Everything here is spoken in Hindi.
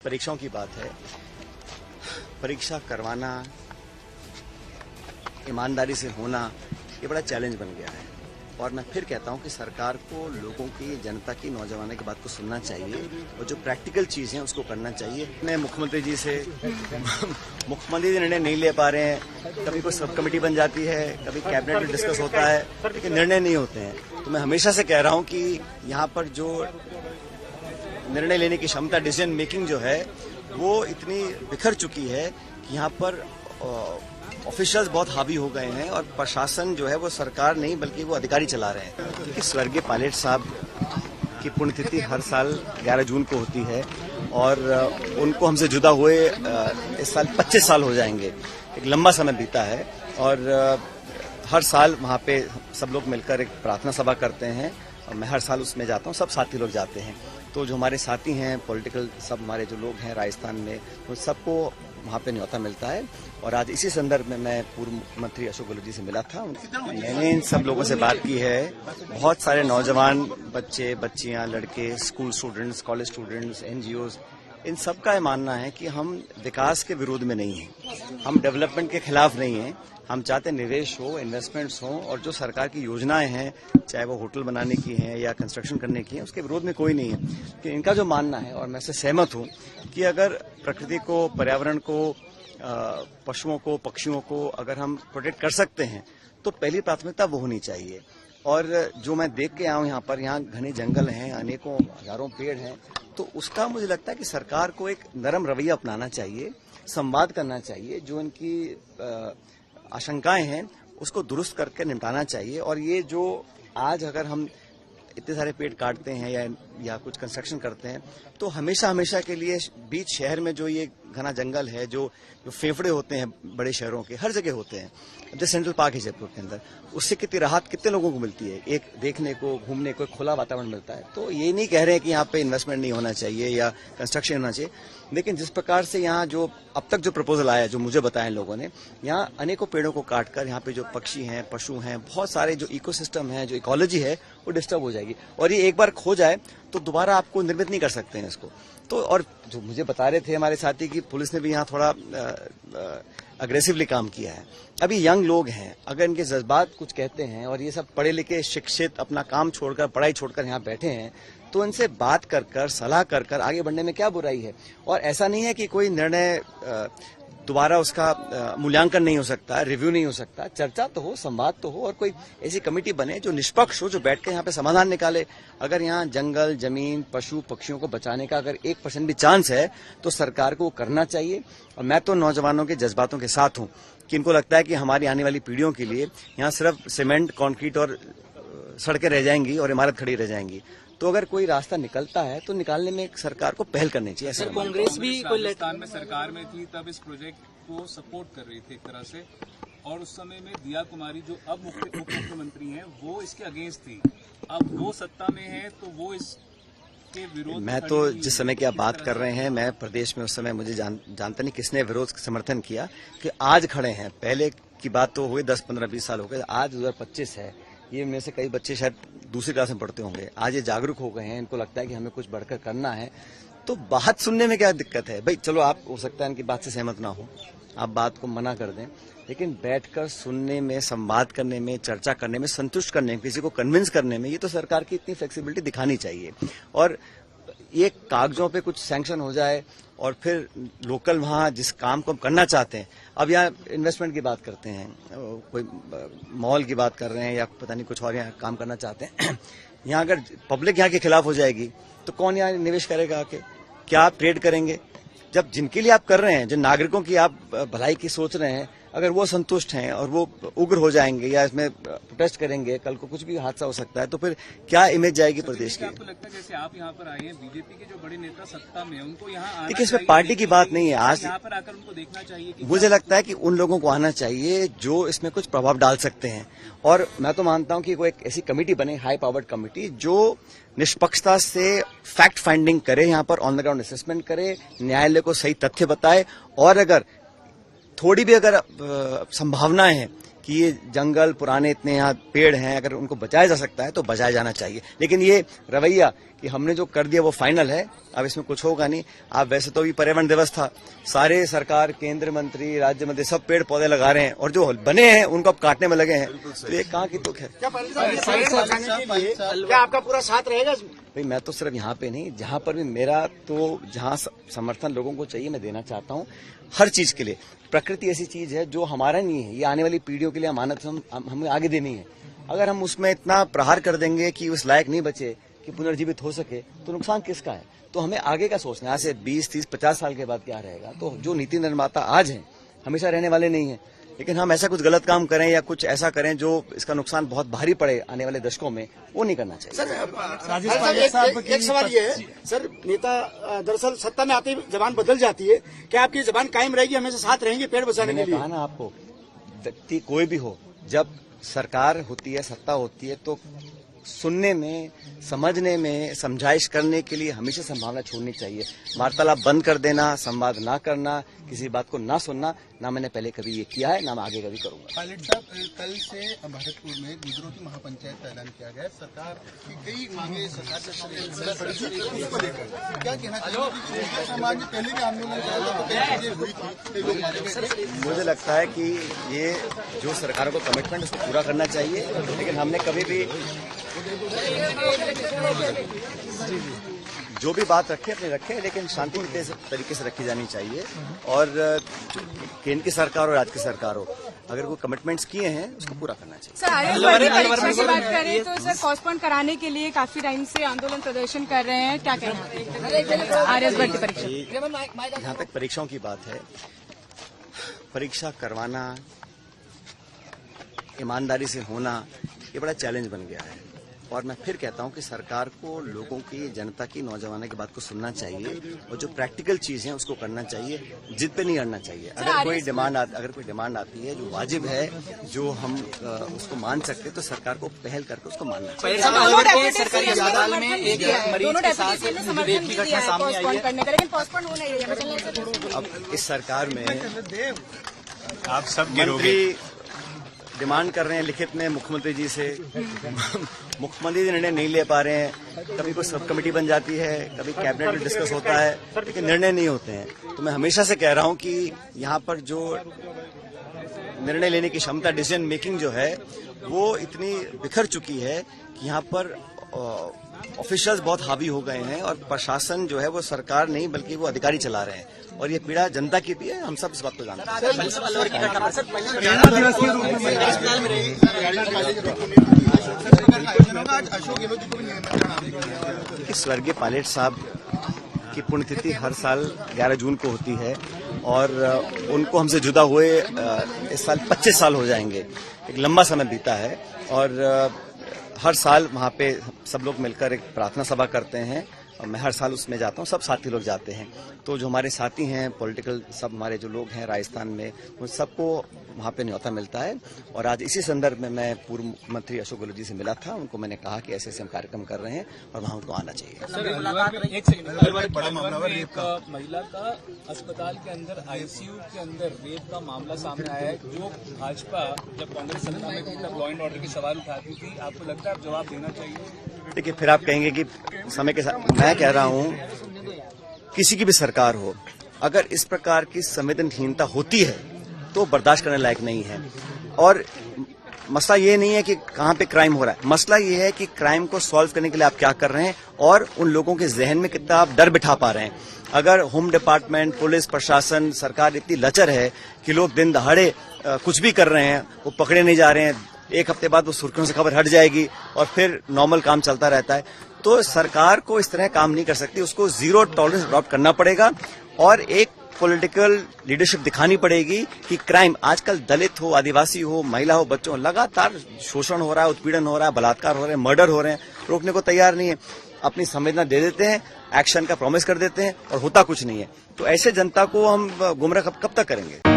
परीक्षाओं की बात है। परीक्षा करवाना, ईमानदारी से होना, ये बड़ा चैलेंज बन गया है। और मैं फिर कहता हूं कि सरकार को लोगों की, जनता की, नौजवानों की बात को सुनना चाहिए और जो प्रैक्टिकल चीज़ है उसको करना चाहिए। मैं मुख्यमंत्री जी से मुख्यमंत्री जी निर्णय नहीं ले पा रहे हैं। कभी कोई सब कमेटी बन जाती है, कभी कैबिनेट में डिस्कस होता है, लेकिन निर्णय नहीं होते हैं। तो मैं हमेशा से कह रहा हूं कि यहाँ पर जो निर्णय लेने की क्षमता, डिसीजन मेकिंग जो है, वो इतनी बिखर चुकी है कि यहाँ पर ऑफिशियल्स बहुत हावी हो गए हैं और प्रशासन जो है वो सरकार नहीं बल्कि वो अधिकारी चला रहे हैं। क्योंकि स्वर्गीय पायलट साहब की पुण्यतिथि हर साल 11 जून को होती है और उनको हमसे जुदा हुए इस साल 25 साल हो जाएंगे। एक लंबा समय बीता है और हर साल वहाँ पे सब लोग मिलकर एक प्रार्थना सभा करते हैं और मैं हर साल उसमें जाता हूँ, सब साथी लोग जाते हैं। तो जो हमारे साथी हैं पॉलिटिकल, सब हमारे जो लोग हैं राजस्थान में, तो सबको वहाँ पे न्योता मिलता है। और आज इसी संदर्भ में मैं पूर्व मुख्यमंत्री अशोक गहलोत जी से मिला था। मैंने इन सब लोगों से बात की है। बहुत सारे नौजवान बच्चे, बच्चियां, लड़के, school students, college students, NGOs, इन सब का मानना है कि हम विकास के विरोध में नहीं हैं, हम डेवलपमेंट के खिलाफ नहीं हैं। हम चाहते निवेश हो, इन्वेस्टमेंट्स हो और जो सरकार की योजनाएं हैं, चाहे वो होटल बनाने की हैं या कंस्ट्रक्शन करने की हैं, उसके विरोध में कोई नहीं है। कि इनका जो मानना है, और मैं इससे सहमत हूं, कि अगर प्रकृति को, पर्यावरण को, पशुओं को, पक्षियों को अगर हम प्रोटेक्ट कर सकते हैं तो पहली प्राथमिकता वो होनी चाहिए। और जो मैं देख के आया हूं यहाँ घने जंगल हैं, अनेकों हजारों पेड़ हैं, तो उसका मुझे लगता है कि सरकार को एक नरम रवैया अपनाना चाहिए, संवाद करना चाहिए, जो इनकी आशंकाएं हैं उसको दुरुस्त करके निपटाना चाहिए। और ये जो आज अगर हम इतने सारे पेड़ काटते हैं या कुछ कंस्ट्रक्शन करते हैं, तो हमेशा के लिए बीच शहर में जो ये घना जंगल है, जो फेफड़े होते हैं बड़े शहरों के, हर जगह होते हैं, जैसे सेंट्रल पार्क है जयपुर के अंदर, उससे कितनी राहत कितने लोगों को मिलती है, एक देखने को, घूमने को, खुला वातावरण मिलता है। तो ये नहीं कह रहे हैं कि यहाँ पे इन्वेस्टमेंट नहीं होना चाहिए या कंस्ट्रक्शन होना चाहिए, लेकिन जिस प्रकार से यहाँ जो अब तक जो प्रपोजल आया, जो मुझे बताया लोगों ने, यहाँ अनेकों पेड़ों को काटकर यहाँ पे जो पक्षी हैं, पशु हैं, बहुत सारे जो इकोसिस्टम है, जो इकोलॉजी है, वो डिस्टर्ब हो जाएगी। और ये एक बार खो जाए तो दोबारा आपको निर्मित नहीं कर सकते हैं इसको। तो और जो मुझे बता रहे थे हमारे साथी की पुलिस ने भी यहाँ थोड़ा अग्रेसिवली काम किया है। अभी यंग लोग हैं, अगर इनके जज्बात कुछ कहते हैं और ये सब पढ़े लिखे, शिक्षित, अपना काम छोड़कर, पढ़ाई छोड़कर यहाँ बैठे हैं, तो इनसे बात कर सलाह कर आगे बढ़ने में क्या बुराई है। और ऐसा नहीं है कि कोई निर्णय दोबारा उसका मूल्यांकन नहीं हो सकता, रिव्यू नहीं हो सकता, चर्चा तो हो, संवाद तो हो और कोई ऐसी कमेटी बने जो निष्पक्ष हो, जो बैठ के यहाँ पे समाधान निकाले। अगर यहाँ जंगल, जमीन, पशु, पक्षियों को बचाने का अगर 1% भी चांस है तो सरकार को करना चाहिए। और मैं तो नौजवानों के जज्बातों के साथ हूँ कि इनको लगता है कि हमारी आने वाली पीढ़ियों के लिए यहाँ सिर्फ सीमेंट, कंक्रीट और सड़कें रह जाएंगी और इमारत खड़ी रह जाएंगी। तो अगर कोई रास्ता निकलता है तो निकालने में सरकार को पहल करनी चाहिए। सर, कांग्रेस भी राजस्थान में सरकार में थी तब इस प्रोजेक्ट को सपोर्ट कर रही थी एक तरह से, और उस समय में दिया कुमारी जो अब मुख्यमंत्री हैं वो इसके अगेंस्ट थी। अब वो सत्ता में है तो वो इसके विरोध। मैं तो जिस समय की आप बात कर रहे हैं, मैं प्रदेश में उस समय मुझे जानता नहीं किसने विरोध समर्थन किया कि आज खड़े हैं। पहले की बात तो हुई 10, 15, 20 साल हो गए, आज 2025 है। ये में से कई बच्चे शायद दूसरी क्लास में पढ़ते होंगे, आज ये जागरूक हो गए हैं, इनको लगता है कि हमें कुछ बढ़कर करना है। तो बात सुनने में क्या दिक्कत है भाई? चलो, आप हो सकता है इनकी बात से सहमत ना हो, आप बात को मना कर दें, लेकिन बैठकर सुनने में, संवाद करने में, चर्चा करने में, संतुष्ट करने में, किसी को कन्विंस करने में, ये तो सरकार की इतनी फ्लेक्सिबिलिटी दिखानी चाहिए। और ये कागजों पे कुछ सैंक्शन हो जाए और फिर लोकल वहाँ जिस काम को हम करना चाहते हैं, अब यहाँ इन्वेस्टमेंट की बात करते हैं, कोई मॉल की बात कर रहे हैं या पता नहीं कुछ और यहाँ काम करना चाहते हैं, यहाँ अगर पब्लिक यहाँ के खिलाफ हो जाएगी तो कौन यहाँ निवेश करेगा आके? क्या आप ट्रेड करेंगे? जब जिनके लिए आप कर रहे हैं, जिन नागरिकों की आप भलाई की सोच रहे हैं, अगर वो संतुष्ट हैं और वो उग्र हो जाएंगे या इसमें प्रोटेस्ट करेंगे, कल को कुछ भी हादसा हो सकता है, तो फिर क्या इमेज जाएगी प्रदेश की? आपको लगता है जैसे आप यहाँ पर आए हैं, बीजेपी के जो बड़े नेता सत्ता में, उनको यहाँ आना देखिए, इसमें पार्टी की बात नहीं है। आज यहाँ पर आकर उनको देखना चाहिए कि मुझे लगता है कि उन लोगों को आना चाहिए जो इसमें कुछ प्रभाव डाल सकते हैं। और मैं तो मानता हूं कि कोई एक ऐसी कमेटी बने, हाई पावर्ड कमेटी, जो निष्पक्षता से फैक्ट फाइंडिंग करे, यहाँ पर ऑन द ग्राउंड असेसमेंट करे, न्यायालय को सही तथ्य बताए, और अगर थोड़ी भी अगर संभावनाएं हैं कि ये जंगल पुराने इतने यहाँ पेड़ हैं, अगर उनको बचाया जा सकता है तो बचाया जाना चाहिए। लेकिन ये रवैया कि हमने जो कर दिया वो फाइनल है, अब इसमें कुछ होगा नहीं। आप वैसे तो अभी पर्यावरण दिवस था, सारे सरकार, केंद्र मंत्री, राज्य मंत्री सब पेड़ पौधे लगा रहे हैं और जो बने हैं उनको अब काटने में लगे हैं, तो ये कहाँ की तुक है। क्या आपका पूरा साथ रहेगा? भाई मैं तो सिर्फ यहाँ पे नहीं, जहाँ पर भी मेरा तो जहाँ समर्थन लोगों को चाहिए मैं देना चाहता हूँ हर चीज के लिए। प्रकृति ऐसी चीज है जो हमारा नहीं है, ये आने वाली पीढ़ियों के लिए अमानत हमें आगे देनी है। अगर हम उसमें इतना प्रहार कर देंगे कि उस लायक नहीं बचे कि पुनर्जीवित हो सके तो नुकसान किसका है। तो हमें आगे का सोचना है, आज से 20, 30, 50 साल के बाद क्या रहेगा। तो जो नीति निर्माता आज हैं हमेशा रहने वाले नहीं है, लेकिन हम ऐसा कुछ गलत काम करें या कुछ ऐसा करें जो इसका नुकसान बहुत भारी पड़े आने वाले दशकों में, वो नहीं करना चाहिए। सर एक सवाल ये है सर, नेता दरअसल सत्ता में आते ही जबान बदल जाती है, क्या आपकी जबान कायम रहेगी, हमेशा साथ रहेंगे पेड़ बचाने के लिए? कहा ना आपको, व्यक्ति कोई भी हो, जब सरकार होती है, सत्ता होती है, तो सुनने में, समझने में, समझाइश करने के लिए हमेशा संभावना छोड़नी चाहिए। वार्तालाप बंद कर देना, संवाद ना करना, किसी बात को ना सुनना, ना मैंने पहले कभी ये किया है, ना मैं आगे कभी करूंगा। पायलट साहब, कल से भरतपुर में गुजरों की महापंचायत का ऐलान किया गया। सरकार की कई मांगे सरकार क्या कहना चाहिए? समाज में पहले भी आंदोलन हुई थी, मुझे लगता है कि ये जो सरकार को कमिटमेंट उसको पूरा करना चाहिए, लेकिन हमने कभी भी जो भी बात रखे अपने रखे, लेकिन शांति तरीके से रखी जानी चाहिए। और केंद्र की सरकार और राज्य की सरकार हो, अगर कोई कमिटमेंट्स किए हैं उसको पूरा करना चाहिए। सर, आरएस परीक्षा की बात करें तो सर पोस्टपोन कराने के लिए काफी टाइम से आंदोलन प्रदर्शन कर रहे हैं, क्या कहना है आरएस भर्ती परीक्षा? जहाँ तक परीक्षाओं की बात है, परीक्षा करवाना, ईमानदारी से होना, ये बड़ा चैलेंज बन गया है। और मैं फिर कहता हूं कि सरकार को लोगों की, जनता की, नौजवानों की बात को सुनना चाहिए और जो प्रैक्टिकल चीज है उसको करना चाहिए, जिद पे नहीं अड़ना चाहिए। अगर कोई डिमांड आती है जो वाजिब है, जो हम उसको मान सकते, तो सरकार को पहल करके उसको मानना चाहिए। अब इस सरकार में आप सब मंत्री डिमांड कर रहे हैं लिखित में मुख्यमंत्री जी से, मुख्यमंत्री जी निर्णय नहीं ले पा रहे हैं। कभी कोई सब कमेटी बन जाती है, कभी कैबिनेट में डिस्कस होता है, लेकिन निर्णय नहीं होते हैं। तो मैं हमेशा से कह रहा हूं कि यहाँ पर जो निर्णय लेने की क्षमता, डिसीजन मेकिंग जो है, वो इतनी बिखर चुकी है कि यहाँ पर ऑफिशियल्स बहुत हावी हो गए हैं और प्रशासन जो है वो सरकार नहीं बल्कि वो अधिकारी चला रहे हैं, और ये पीड़ा जनता की भी है। हम सब इस बात को जानते हैं। स्वर्गीय पायलट साहब की पुण्यतिथि हर साल 11 जून को होती है और उनको हमसे जुदा हुए इस साल 25 साल हो जाएंगे। एक लंबा समय बीता है और हर साल वहाँ पे सब लोग मिलकर एक प्रार्थना सभा करते हैं और मैं हर साल उसमें जाता हूँ, सब साथी लोग जाते हैं। तो जो हमारे साथी हैं पॉलिटिकल, सब हमारे जो लोग हैं राजस्थान में, उन सबको वहाँ पे न्योता मिलता है। और आज इसी संदर्भ में मैं पूर्व मुख्यमंत्री अशोक गहलोत जी से मिला था, उनको मैंने कहा कि ऐसे ऐसे हम कार्यक्रम कर रहे हैं और वहाँ उनको आना चाहिए। एक महिला का अस्पताल के अंदर आईसीयू के अंदर रेप का मामला सामने आया है, जो भाजपा जब कांग्रेस सत्ता में थी तब लॉ एंड ऑर्डर के सवाल उठाती थी। आपको लगता है आप जवाब देना चाहिए? देखिए, फिर आप कहेंगे कि समय के साथ, मैं कह रहा हूं किसी की भी सरकार हो, अगर इस प्रकार की संवेदनहीनता होती है तो बर्दाश्त करने लायक नहीं है। और मसला ये नहीं है कि कहां पे क्राइम हो रहा है, मसला ये है कि क्राइम को सॉल्व करने के लिए आप क्या कर रहे हैं और उन लोगों के जहन में कितना आप डर बिठा पा रहे हैं। अगर होम डिपार्टमेंट, पुलिस, प्रशासन, सरकार इतनी लचर है कि लोग दिन दहाड़े कुछ भी कर रहे हैं, वो पकड़े नहीं जा रहे हैं, एक हफ्ते बाद वो सुर्खियों से खबर हट जाएगी और फिर नॉर्मल काम चलता रहता है, तो सरकार को इस तरह काम नहीं कर सकती। उसको जीरो टॉलरेंस अडॉप्ट करना पड़ेगा और एक पॉलिटिकल लीडरशिप दिखानी पड़ेगी कि क्राइम, आजकल दलित हो, आदिवासी हो, महिला हो, बच्चों, लगातार शोषण हो रहा है, उत्पीड़न हो रहा है, बलात्कार हो रहे हैं, मर्डर हो रहे हैं, रोकने को तैयार नहीं है। अपनी संवेदना दे देते हैं, एक्शन का प्रॉमिस कर देते हैं और होता कुछ नहीं है। तो ऐसे जनता को हम गुमराह कब तक करेंगे?